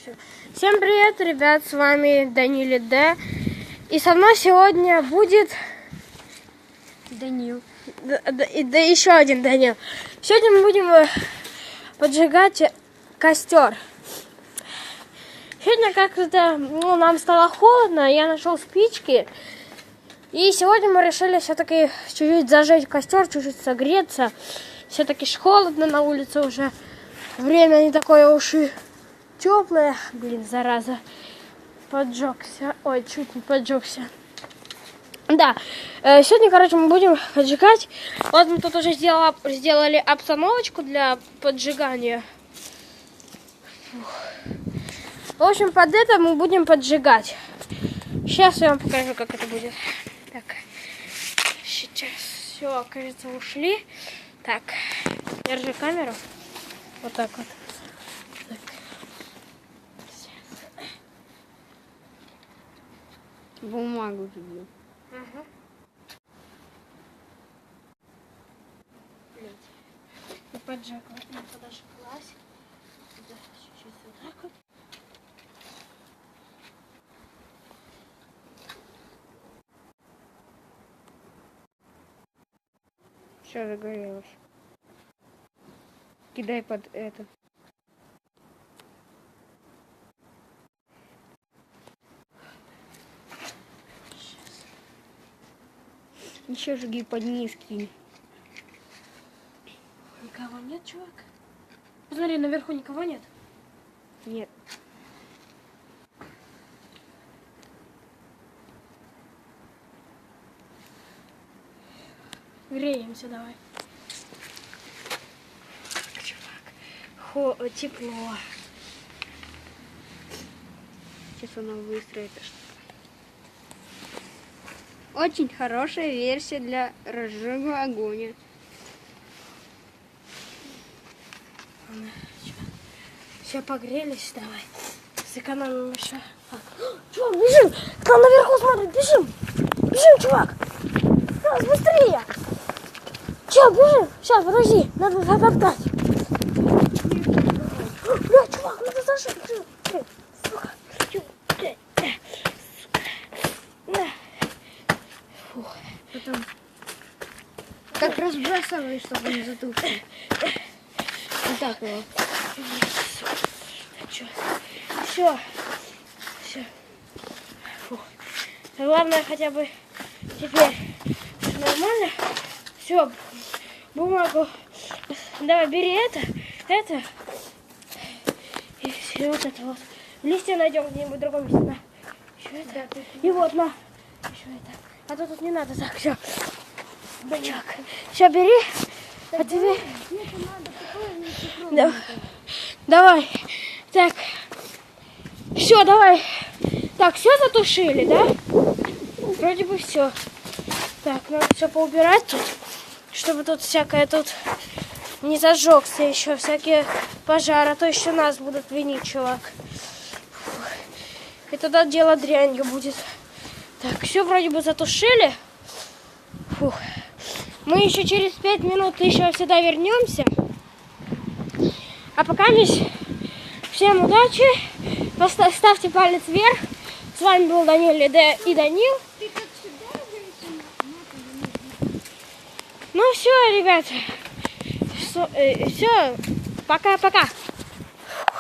Всем привет, ребят, с вами Данил Д. И со мной сегодня будет Данил. Да еще один Данил. Сегодня мы будем поджигать костер. Сегодня как-то нам стало холодно, я нашел спички. И сегодня мы решили все-таки чуть-чуть зажечь костер, чуть-чуть согреться. Все-таки холодно на улице уже. Время не такое уж и теплое. Блин, зараза. Поджегся. Ой, чуть не поджегся. Да, сегодня, короче, мы будем поджигать. Вот мы тут уже сделали обстановочку для поджигания. Фух. В общем, под это мы будем поджигать. Сейчас я вам покажу, как это будет. Так, сейчас все, кажется, ушли. Так, держи камеру. Вот так вот. Так. Бумагу тебе. Ага. И поджигла. Я подожглась. Да, чуть-чуть вот так вот. Все загорелось. Кидай под это. Еще жги под низкий. Никого нет, чувак? Посмотри, наверху никого нет. Нет. Греемся давай. Чувак, тепло. Сейчас она выстроит. Очень хорошая версия для разжига огня. Все, погрелись, давай. Сэкономим еще. Чувак, бежим! Там наверху, смотри, бежим! Бежим, чувак! Давай, быстрее! Че, бежим? Сейчас, подожди, надо затоптать. Бля, чувак, надо зажечь. Сука. Фух. Потом как разбрасываешь, чтобы не затухло. Вот так его. Все. Все. Главное хотя бы теперь нормально. Все. Бумагу. Давай, бери это. И все вот это вот. Листья найдем где-нибудь в другом месте. На. Еще это. И вот, на. Еще это. А то тут не надо так. Все. Бычок. Все, бери. А тебе... Да. Давай. Так. Все, давай. Так, все затушили, да? Вроде бы все. Так, надо все поубирать тут, чтобы тут всякое тут не зажегся еще, всякие пожары, а то еще нас будут винить, чувак. Фух. И тогда дело дрянью будет. Так, все вроде бы затушили. Фух. Мы еще через 5 минут еще сюда вернемся. А пока всем удачи. Ставьте палец вверх. С вами был Данил и Данил. Ну все, ребята. Все. Пока-пока.